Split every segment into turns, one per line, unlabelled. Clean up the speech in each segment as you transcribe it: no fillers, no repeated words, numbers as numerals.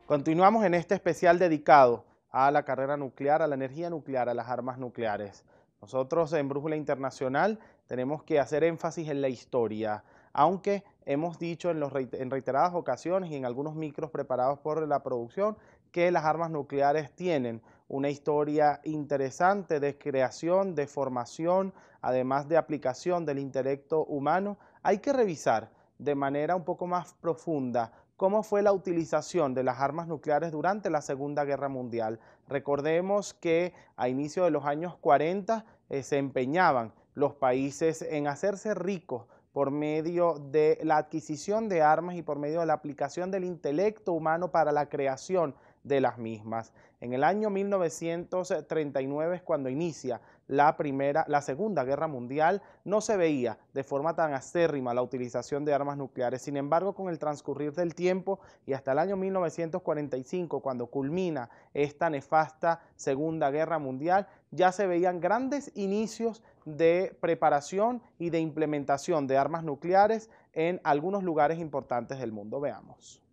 Continuamos en este especial dedicado a la carrera nuclear, a la energía nuclear, a las armas nucleares. Nosotros en Brújula Internacional tenemos que hacer énfasis en la historia, aunque hemos dicho en reiteradas ocasiones y en algunos micros preparados por la producción que las armas nucleares tienen una historia interesante de creación, de formación, además de aplicación del intelecto humano. Hay que revisar de manera un poco más profunda cómo fue la utilización de las armas nucleares durante la Segunda Guerra Mundial. Recordemos que a inicio de los años 40 se empeñaban los países en hacerse ricos por medio de la adquisición de armas y por medio de la aplicación del intelecto humano para la creación de las mismas. En el año 1939 es cuando inicia la Segunda Guerra Mundial. No se veía de forma tan acérrima la utilización de armas nucleares. Sin embargo, con el transcurrir del tiempo y hasta el año 1945, cuando culmina esta nefasta Segunda Guerra Mundial, ya se veían grandes inicios de preparación y de implementación de armas nucleares en algunos lugares importantes del mundo. Veamos.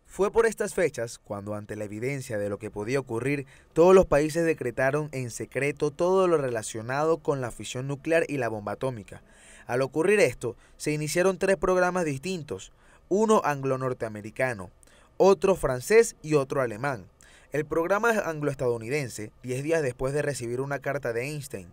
Fue por estas fechas cuando, ante la evidencia de lo que podía ocurrir, todos los países decretaron en secreto todo lo relacionado con la fisión nuclear y la bomba atómica. Al ocurrir esto, se iniciaron 3 programas distintos, uno anglo-norteamericano, otro francés y otro alemán. El programa anglo-estadounidense, 10 días después de recibir una carta de Einstein,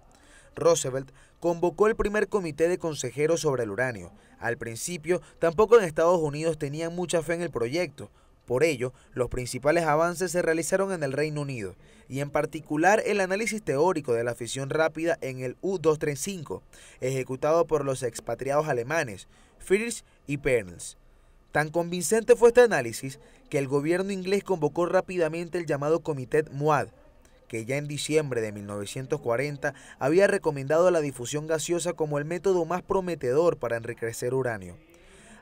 Roosevelt convocó el primer comité de consejeros sobre el uranio. Al principio, tampoco en Estados Unidos tenían mucha fe en el proyecto. Por ello, los principales avances se realizaron en el Reino Unido, y en particular el análisis teórico de la fisión rápida en el U-235, ejecutado por los expatriados alemanes, Friedrich y Perls. Tan convincente fue este análisis que el gobierno inglés convocó rápidamente el llamado Comité MOAD, que ya en diciembre de 1940 había recomendado la difusión gaseosa como el método más prometedor para enriquecer uranio.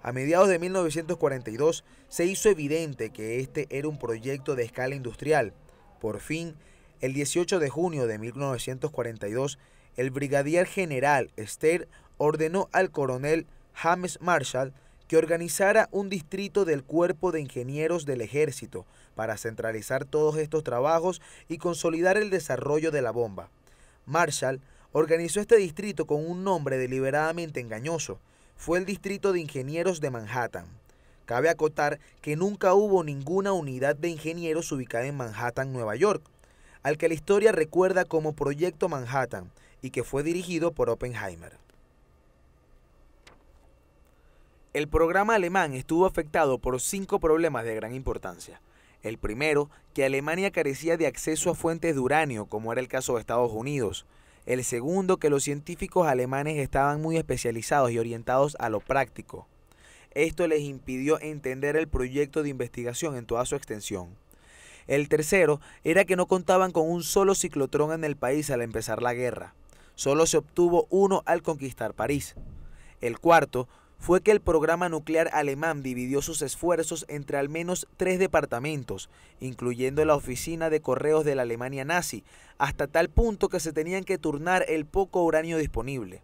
A mediados de 1942 se hizo evidente que este era un proyecto de escala industrial. Por fin, el 18 de junio de 1942, el brigadier general Steyr ordenó al coronel James Marshall que organizara un distrito del Cuerpo de Ingenieros del Ejército para centralizar todos estos trabajos y consolidar el desarrollo de la bomba. Marshall organizó este distrito con un nombre deliberadamente engañoso. Fue el Distrito de Ingenieros de Manhattan. Cabe acotar que nunca hubo ninguna unidad de ingenieros ubicada en Manhattan, Nueva York, al que la historia recuerda como Proyecto Manhattan y que fue dirigido por Oppenheimer. El programa alemán estuvo afectado por 5 problemas de gran importancia. El primero, que Alemania carecía de acceso a fuentes de uranio, como era el caso de Estados Unidos. El segundo, que los científicos alemanes estaban muy especializados y orientados a lo práctico. Esto les impidió entender el proyecto de investigación en toda su extensión. El tercero era que no contaban con un solo ciclotrón en el país al empezar la guerra. Solo se obtuvo uno al conquistar París. El cuarto fue que el programa nuclear alemán dividió sus esfuerzos entre al menos 3 departamentos, incluyendo la oficina de correos de la Alemania nazi, hasta tal punto que se tenían que turnar el poco uranio disponible.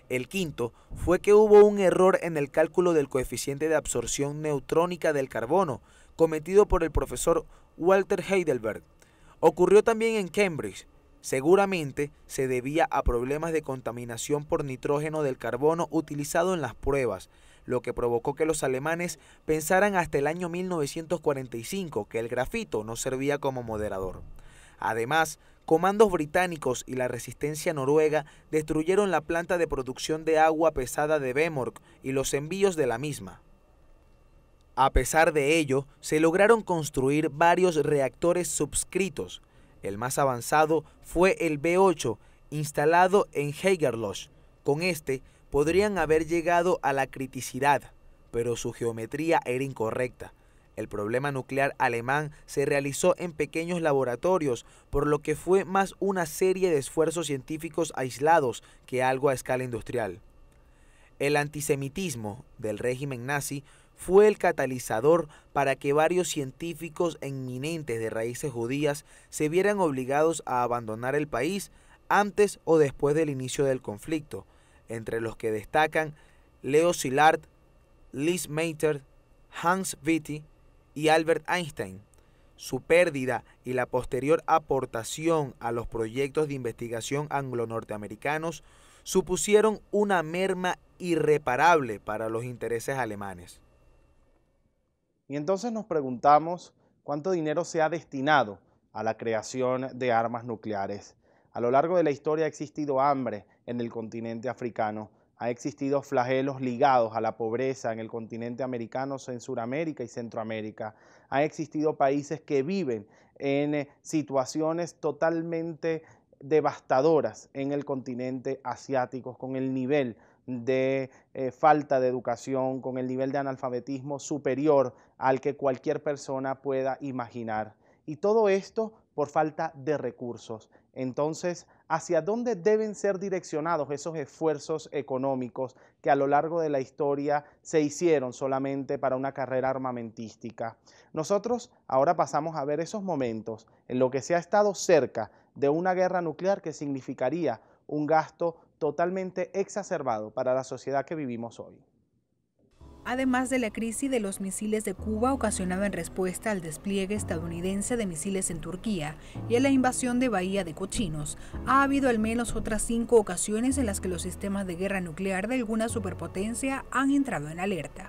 El quinto fue que hubo un error en el cálculo del coeficiente de absorción neutrónica del carbono, cometido por el profesor Walter Heidelberg. Ocurrió también en Cambridge. Seguramente se debía a problemas de contaminación por nitrógeno del carbono utilizado en las pruebas, lo que provocó que los alemanes pensaran hasta el año 1945 que el grafito no servía como moderador. Además, comandos británicos y la resistencia noruega destruyeron la planta de producción de agua pesada de Vemork y los envíos de la misma. A pesar de ello, se lograron construir varios reactores subscritos. El más avanzado fue el B8, instalado en Haigerloch. Con este podrían haber llegado a la criticidad, pero su geometría era incorrecta. El problema nuclear alemán se realizó en pequeños laboratorios, por lo que fue más una serie de esfuerzos científicos aislados que algo a escala industrial. El antisemitismo del régimen nazi fue el catalizador para que varios científicos eminentes de raíces judías se vieran obligados a abandonar el país antes o después del inicio del conflicto, entre los que destacan Leo Szilard, Lis Meitner, Hans Vitti, y Albert Einstein. Su pérdida y la posterior aportación a los proyectos de investigación anglo-norteamericanos supusieron una merma irreparable para los intereses alemanes.
Y entonces nos preguntamos cuánto dinero se ha destinado a la creación de armas nucleares. A lo largo de la historia ha existido hambre en el continente africano, ha existido flagelos ligados a la pobreza en el continente americano, en Sudamérica y Centroamérica. Ha existido países que viven en situaciones totalmente devastadoras en el continente asiático, con el nivel de falta de educación, con el nivel de analfabetismo superior al que cualquier persona pueda imaginar. Y todo esto por falta de recursos. Entonces, ¿hacia dónde deben ser direccionados esos esfuerzos económicos que a lo largo de la historia se hicieron solamente para una carrera armamentística? Nosotros ahora pasamos a ver esos momentos en los que se ha estado cerca de una guerra nuclear que significaría un gasto totalmente exacerbado para la sociedad que vivimos hoy.
Además de la crisis de los misiles de Cuba ocasionada en respuesta al despliegue estadounidense de misiles en Turquía y a la invasión de Bahía de Cochinos, ha habido al menos otras 5 ocasiones en las que los sistemas de guerra nuclear de alguna superpotencia han entrado en alerta.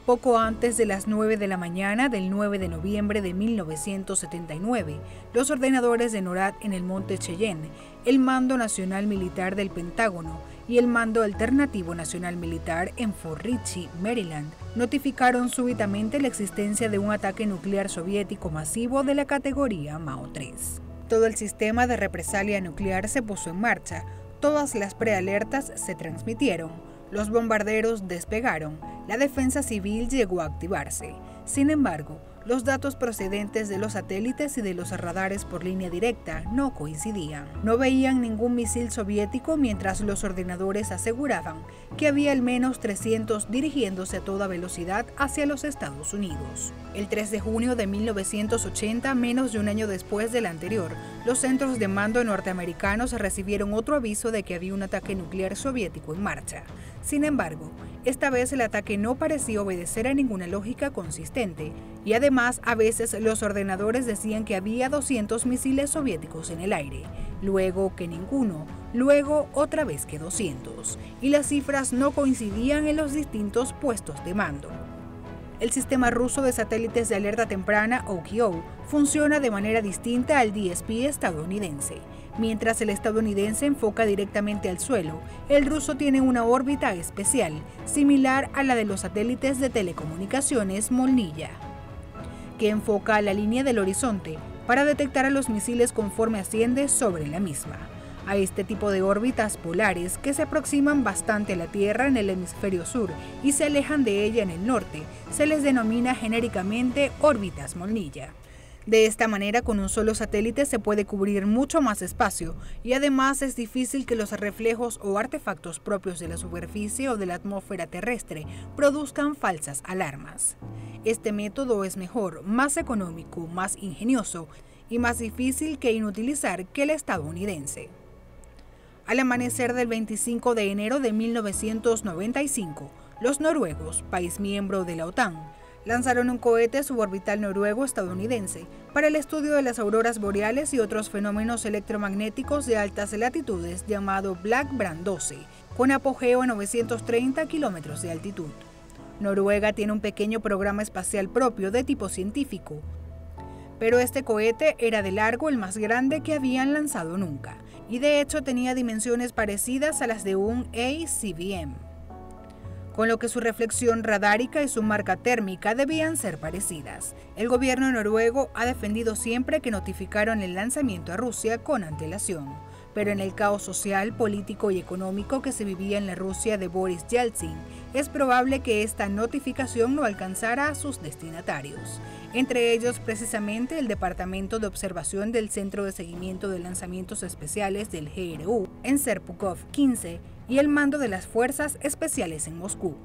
Poco antes de las 9 de la mañana del 9 de noviembre de 1979, los ordenadores de NORAD en el Monte Cheyenne, el Mando Nacional Militar del Pentágono y el Mando Alternativo Nacional Militar en Fort Ritchie, Maryland, notificaron súbitamente la existencia de un ataque nuclear soviético masivo de la categoría Mao 3. Todo el sistema de represalia nuclear se puso en marcha, todas las prealertas se transmitieron, los bombarderos despegaron, la defensa civil llegó a activarse. Sin embargo, los datos procedentes de los satélites y de los radares por línea directa no coincidían. No veían ningún misil soviético mientras los ordenadores aseguraban que había al menos 300 dirigiéndose a toda velocidad hacia los Estados Unidos. El 3 de junio de 1980, menos de un año después del anterior, los centros de mando norteamericanos recibieron otro aviso de que había un ataque nuclear soviético en marcha. Sin embargo, esta vez el ataque no parecía obedecer a ninguna lógica consistente, y además a veces los ordenadores decían que había 200 misiles soviéticos en el aire, luego que ninguno, luego otra vez que 200, y las cifras no coincidían en los distintos puestos de mando. El sistema ruso de satélites de alerta temprana, OKO, funciona de manera distinta al DSP estadounidense. Mientras el estadounidense enfoca directamente al suelo, el ruso tiene una órbita especial, similar a la de los satélites de telecomunicaciones Molniya, que enfoca a la línea del horizonte para detectar a los misiles conforme asciende sobre la misma. A este tipo de órbitas polares, que se aproximan bastante a la Tierra en el hemisferio sur y se alejan de ella en el norte, se les denomina genéricamente órbitas Molniya. De esta manera, con un solo satélite se puede cubrir mucho más espacio y además es difícil que los reflejos o artefactos propios de la superficie o de la atmósfera terrestre produzcan falsas alarmas. Este método es mejor, más económico, más ingenioso y más difícil que inutilizar que el estadounidense. Al amanecer del 25 de enero de 1995, los noruegos, país miembro de la OTAN, lanzaron un cohete suborbital noruego-estadounidense para el estudio de las auroras boreales y otros fenómenos electromagnéticos de altas latitudes llamado Black-Brand 12, con apogeo a 930 kilómetros de altitud. Noruega tiene un pequeño programa espacial propio de tipo científico, pero este cohete era de largo el más grande que habían lanzado nunca, y de hecho tenía dimensiones parecidas a las de un ACBM, con lo que su reflexión radárica y su marca térmica debían ser parecidas. El gobierno noruego ha defendido siempre que notificaron el lanzamiento a Rusia con antelación, pero en el caos social, político y económico que se vivía en la Rusia de Boris Yeltsin, es probable que esta notificación no alcanzara a sus destinatarios, entre ellos precisamente el Departamento de Observación del Centro de Seguimiento de Lanzamientos Especiales del GRU en Serpukhov 15 y el mando de las Fuerzas Especiales en Moscú.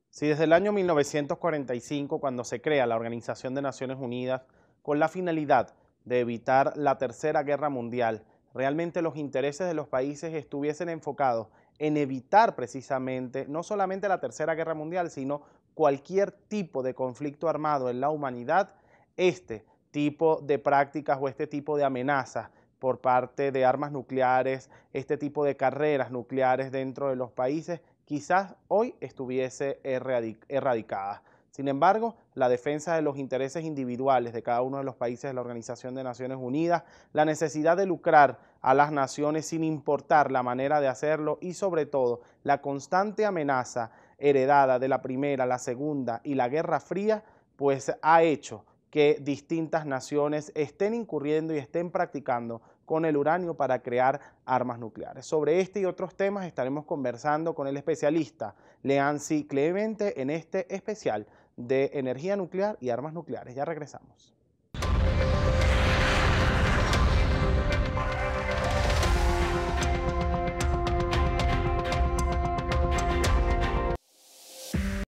Si desde el año 1945, cuando se crea la Organización de Naciones Unidas con la finalidad de evitar la Tercera Guerra Mundial, realmente los intereses de los países estuviesen enfocados en evitar precisamente no solamente la Tercera Guerra Mundial, sino cualquier tipo de conflicto armado en la humanidad, este tipo de prácticas o este tipo de amenazas por parte de armas nucleares, este tipo de carreras nucleares dentro de los países, quizás hoy estuviese erradicada. Sin embargo, la defensa de los intereses individuales de cada uno de los países de la Organización de Naciones Unidas, la necesidad de lucrar a las naciones sin importar la manera de hacerlo y sobre todo la constante amenaza heredada de la Primera, la Segunda y la Guerra Fría, pues ha hecho que distintas naciones estén incurriendo y estén practicando con el uranio para crear armas nucleares. Sobre este y otros temas estaremos conversando con el especialista Leancy Clemente en este especial de energía nuclear y armas nucleares. Ya regresamos.